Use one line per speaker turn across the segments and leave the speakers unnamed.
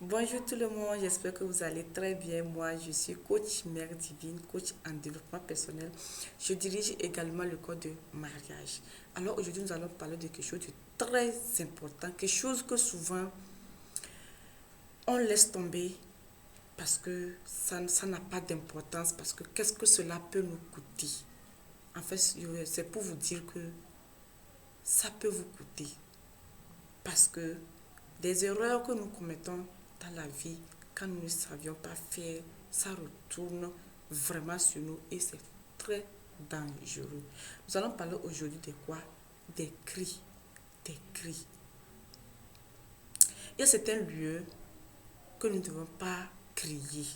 Bonjour tout le monde, j'espère que vous allez très bien. Moi, je suis coach mère divine, coach en développement personnel. Je dirige également le code de mariage. Alors aujourd'hui, nous allons parler de quelque chose de très important, quelque chose que souvent on laisse tomber parce que ça n'a pas d'importance, parce que qu'est-ce que cela peut nous coûter? En fait, c'est pour vous dire que ça peut vous coûter parce que des erreurs que nous commettons dans la vie, quand nous ne savions pas faire, ça retourne vraiment sur nous et c'est très dangereux. Nous allons parler aujourd'hui de quoi? Des cris. Des cris. Il y a certains lieux que nous ne devons pas crier.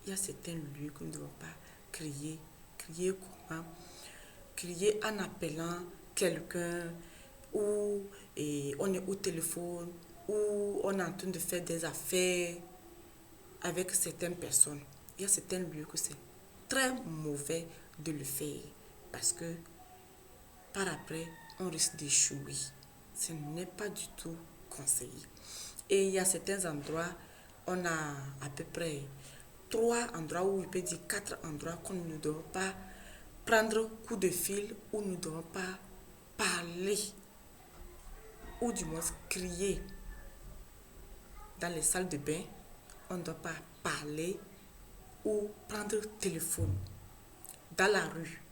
Il y a certains lieux que nous ne devons pas crier. Crier comment? Crier en appelant quelqu'un ou on est au téléphone ou on est en train de faire des affaires avec certaines personnes. Il y a certains lieux que c'est très mauvais de le faire parce que par après, on risque d'échouer. Ce n'est pas du tout conseillé. Et il y a certains endroits, on a à peu près 3 endroits, ou je peux dire 4 endroits qu'on ne doit pas prendre coup de fil, ou nous ne devons pas parler, ou du moins crier. Dans les salles de bain, on ne doit pas parler ou prendre le téléphone. Dans la rue,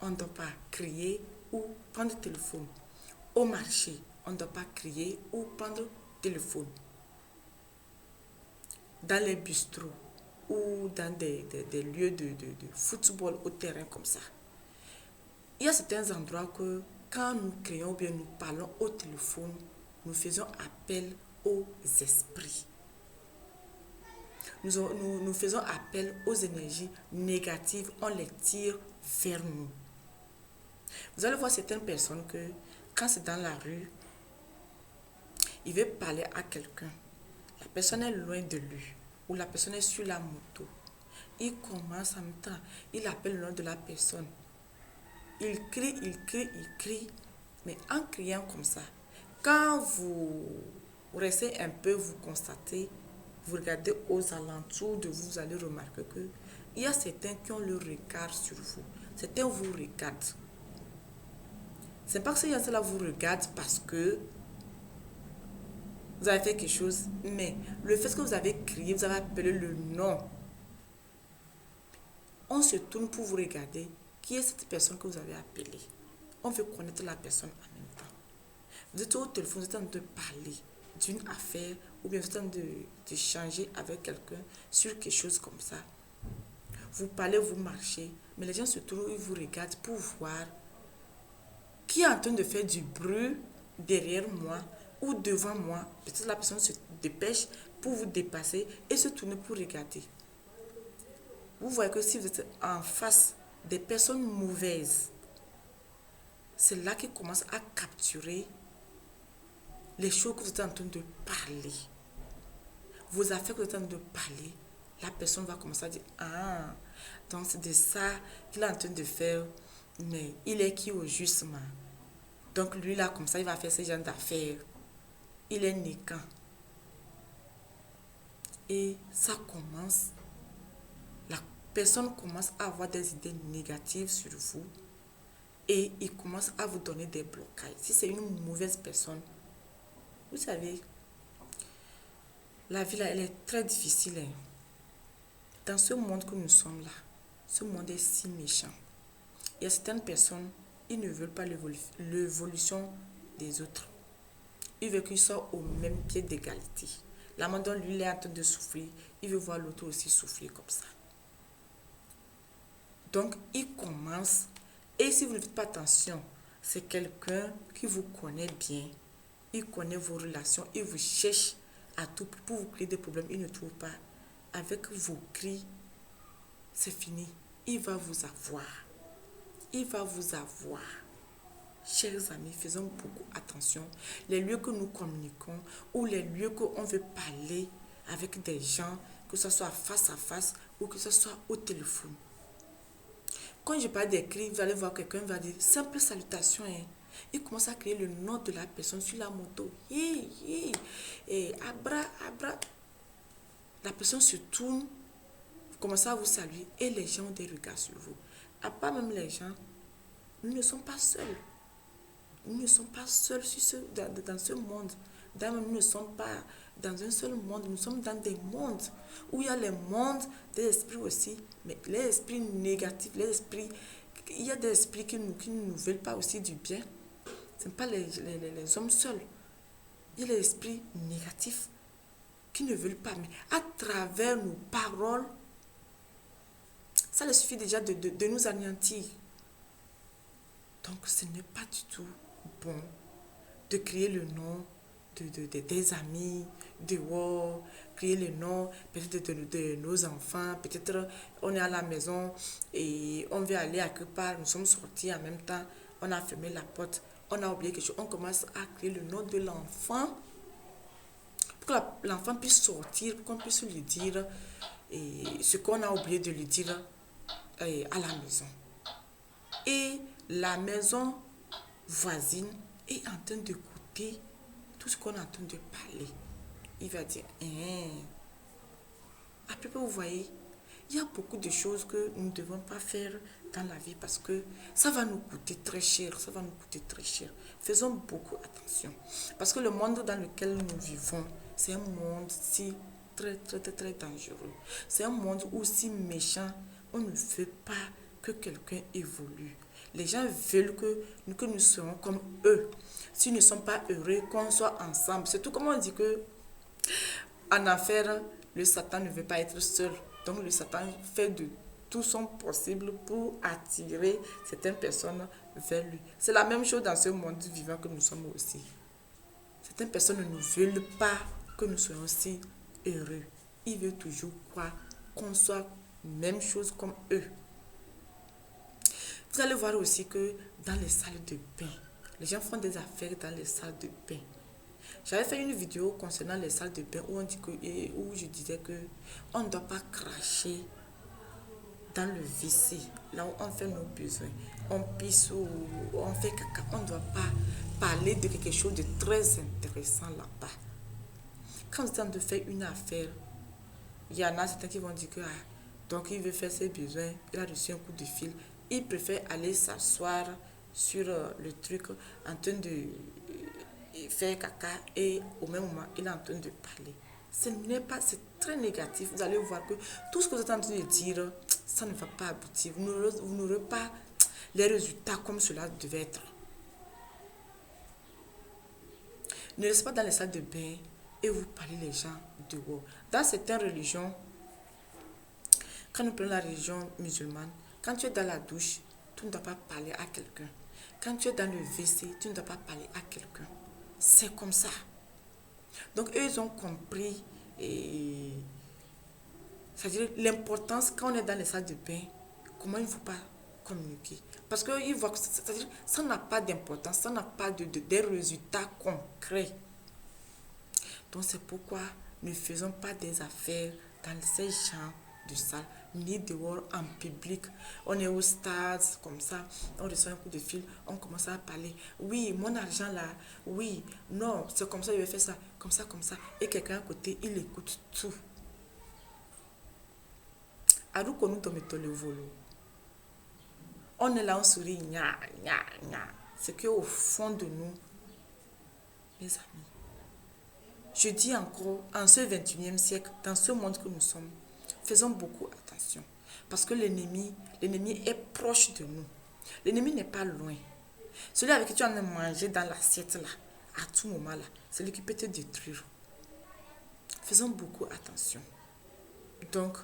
on ne doit pas crier ou prendre le téléphone. Au marché, on ne doit pas crier ou prendre le téléphone. Dans les bistrots ou dans des lieux de football au terrain comme ça. Il y a certains endroits que quand nous crions ou bien nous parlons au téléphone, nous faisons appel aux esprits. Nous faisons appel aux énergies négatives, on les tire vers nous. Vous allez voir certaines personnes que quand c'est dans la rue, il veut parler à quelqu'un. La personne est loin de lui ou la personne est sur la moto. Il commence en même temps, il appelle le nom de la personne. Il crie, il crie, il crie. Mais en criant comme ça, quand vous restez un peu, vous constatez, vous regardez aux alentours de vous, vous allez remarquer que il y a certains qui ont le regard sur vous. Certains vous regardent. C'est pas que ces gens-là vous regardent parce que vous avez fait quelque chose, mais le fait que vous avez crié, vous avez appelé le nom, on se tourne pour vous regarder. Qui est cette personne que vous avez appelée? On veut connaître la personne en même temps. Vous êtes au téléphone, vous êtes en train de parler d'une affaire ou bien vous êtes en train d'échanger avec quelqu'un sur quelque chose comme ça. Vous parlez, vous marchez, mais les gens se tournent, ils vous regardent pour voir qui est en train de faire du bruit derrière moi ou devant moi. Peut-être la personne se dépêche pour vous dépasser et se tourner pour regarder. Vous voyez que si vous êtes en face des personnes mauvaises, c'est là qu'ils commencent à capturer les choses que vous êtes en train de parler. Vos affaires que vous êtes en train de parler, la personne va commencer à dire, ah, donc c'est de ça qu'il est en train de faire, mais il est qui au justement. Donc lui là, comme ça, il va faire ce genre d'affaires. Il est niquant. Et ça commence, la personne commence à avoir des idées négatives sur vous et il commence à vous donner des blocages. Si c'est une mauvaise personne, vous savez, la vie là, elle est très difficile. Hein. Dans ce monde que nous sommes là, ce monde est si méchant. Il y a certaines personnes, ils ne veulent pas l'évolution des autres. Ils veulent qu'ils soient au même pied d'égalité. Là maintenant, lui, il est en train de souffrir. Il veut voir l'autre aussi souffrir comme ça. Donc, il commence. Et si vous ne faites pas attention, c'est quelqu'un qui vous connaît bien. Il connaît vos relations. Il vous cherche à tout pour vous créer des problèmes. Il ne trouve pas. Avec vos cris, c'est fini. Il va vous avoir. Il va vous avoir. Chers amis, faisons beaucoup attention. Les lieux que nous communiquons ou les lieux qu'on veut parler avec des gens, que ce soit face à face ou que ce soit au téléphone. Quand je parle des cris, vous allez voir quelqu'un va dire simple salutation. Hein. Il commence à crier le nom de la personne sur la moto. Hey, hey, hey, abra, abra. la personne se tourne, vous commencez à vous saluer et les gens ont des regards sur vous. À part même les gens, nous ne sommes pas seuls. Nous ne sommes pas seuls dans ce monde. Nous ne sommes pas dans un seul monde. Nous sommes dans des mondes où il y a les mondes des esprits aussi. Mais les esprits négatifs, il y a des esprits qui ne nous veulent pas aussi du bien. Ce n'est pas les hommes seuls. Il y a les esprits négatifs qui ne veulent pas. Mais à travers nos paroles, ça leur suffit déjà de nous anéantir. Donc ce n'est pas du tout bon de crier le nom des amis, dehors, crier le nom peut-être de nos enfants, peut-être on est à la maison et on veut aller à quelque part, nous sommes sortis en même temps, on a fermé la porte, on a oublié quelque chose, on commence à crier le nom de l'enfant pour que l'enfant puisse sortir, pour qu'on puisse lui dire ce qu'on a oublié de lui dire à la maison. Et la maison voisine est en train d'écouter tout ce qu'on est en train de parler. Il va dire, à peu près, vous voyez, il y a beaucoup de choses que nous ne devons pas faire dans la vie parce que ça va nous coûter très cher. Ça va nous coûter très cher. Faisons beaucoup attention. Parce que le monde dans lequel nous vivons, c'est un monde si très, très, très, très dangereux. C'est un monde où si méchant, on ne veut pas que quelqu'un évolue. Les gens veulent que nous soyons comme eux. S'ils ne sont pas heureux, qu'on soit ensemble. C'est tout comme on dit que en affaires, le Satan ne veut pas être seul. Donc le Satan fait de tout son possible pour attirer certaines personnes vers lui. C'est la même chose dans ce monde vivant que nous sommes aussi. Certaines personnes ne veulent pas que nous soyons aussi heureux. Ils veulent toujours qu'on soit même chose comme eux. Vous allez voir aussi que dans les salles de bain, les gens font des affaires dans les salles de bain. J'avais fait une vidéo concernant les salles de bain où je disais que on ne doit pas cracher dans le WC, là où on fait nos besoins. On pisse ou on fait caca. On ne doit pas parler de quelque chose de très intéressant là-bas. Quand on est en train de faire une affaire, il y en a certains qui vont dire que donc il veut faire ses besoins, il a reçu un coup de fil. Il préfère aller s'asseoir sur le truc en train de faire caca et au même moment, il est en train de parler. Ce n'est pas, c'est très négatif. Vous allez voir que tout ce que vous êtes en train de dire, ça ne va pas aboutir. Vous n'aurez pas les résultats comme cela devait être. Ne restez pas dans les salles de bain et vous parlez les gens dehors. Dans certaines religions, quand nous prenons la religion musulmane, quand tu es dans la douche, tu ne dois pas parler à quelqu'un. Quand tu es dans le WC, tu ne dois pas parler à quelqu'un. C'est comme ça. Donc, eux, ils ont compris, c'est-à-dire l'importance, quand on est dans les salles de bain, comment il ne faut pas communiquer. Parce qu'ils voient que c'est-à-dire, ça n'a pas d'importance, ça n'a pas des résultats concrets. Donc, c'est pourquoi ne faisons pas des affaires dans ces genres de salles, ni dehors en public. On est au stade, comme ça, on reçoit un coup de fil, on commence à parler. Oui, mon argent là, oui, non, c'est comme ça, je vais faire ça, comme ça, comme ça. Et quelqu'un à côté, il écoute tout. Aruko nous tombe le volo. On est là, on sourit, gna, gna, gna. C'est qu'au fond de nous, mes amis, je dis encore, en ce 21e siècle, dans ce monde que nous sommes, faisons beaucoup attention. Parce que l'ennemi est proche de nous. L'ennemi n'est pas loin. Celui avec qui tu en as mangé dans l'assiette là, à tout moment là, c'est lui qui peut te détruire. Faisons beaucoup attention. Donc,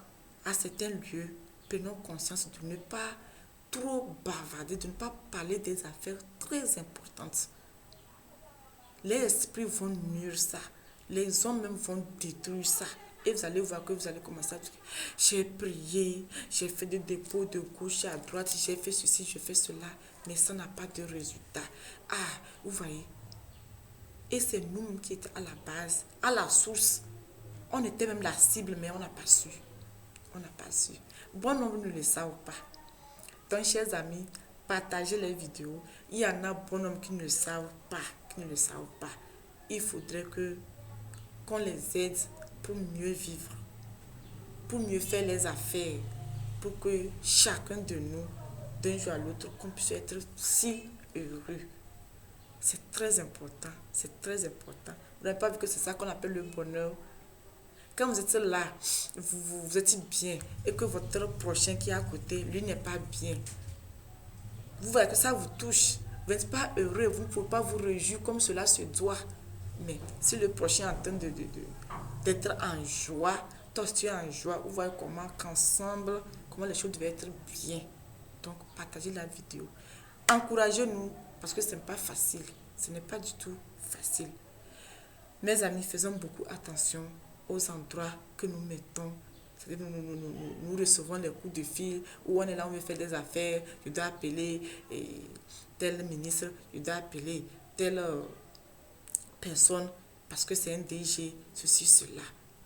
à certains lieux, prenons conscience de ne pas trop bavarder, de ne pas parler des affaires très importantes. Les esprits vont nuire ça. Les hommes même vont détruire ça. Et vous allez voir que vous allez commencer à dire, j'ai prié, j'ai fait des dépôts de gauche à droite, j'ai fait ceci, j'ai fait cela, mais ça n'a pas de résultat. Ah, vous voyez. Et c'est nous qui étions à la base, à la source. On était même la cible, mais on n'a pas su. On n'a pas su. Bon nombre ne le savent pas. Donc, chers amis, partagez les vidéos. Il y en a bon nombre qui ne le savent pas, Il faudrait qu'on les aide pour mieux vivre. pour mieux faire les affaires, pour que chacun de nous, d'un jour à l'autre, qu'on puisse être si heureux. C'est très important, c'est très important. Vous n'avez pas vu que c'est ça qu'on appelle le bonheur. Quand vous êtes là, vous êtes bien et que votre prochain qui est à côté, lui n'est pas bien. Vous voyez que ça vous touche. Vous n'êtes pas heureux, vous ne pouvez pas vous réjouir comme cela se doit. Mais si le prochain est en train d'être en joie, toi aussi tu es en joie, vous voyez comment qu'ensemble, comment les choses devaient être bien. Donc partagez la vidéo. Encouragez-nous parce que ce n'est pas facile. Ce n'est pas du tout facile. Mes amis, faisons beaucoup attention aux endroits que nous mettons. Nous recevons les coups de fil où on est là, on veut faire des affaires. Je dois appeler tel ministre, je dois appeler telle personne parce que c'est un DG, ceci, cela.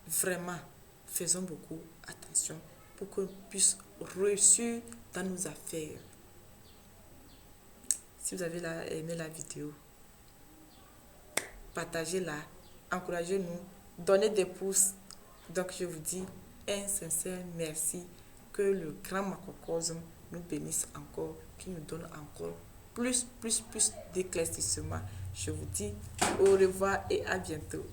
Vraiment, faisons beaucoup attention pour qu'on puisse réussir dans nos affaires. Si vous avez aimé la vidéo, partagez-la, encouragez-nous, donnez des pouces. Donc je vous dis un sincère merci. Que le grand macrocosme nous bénisse encore, qu'il nous donne encore plus d'éclaircissement. Je vous dis au revoir et à bientôt.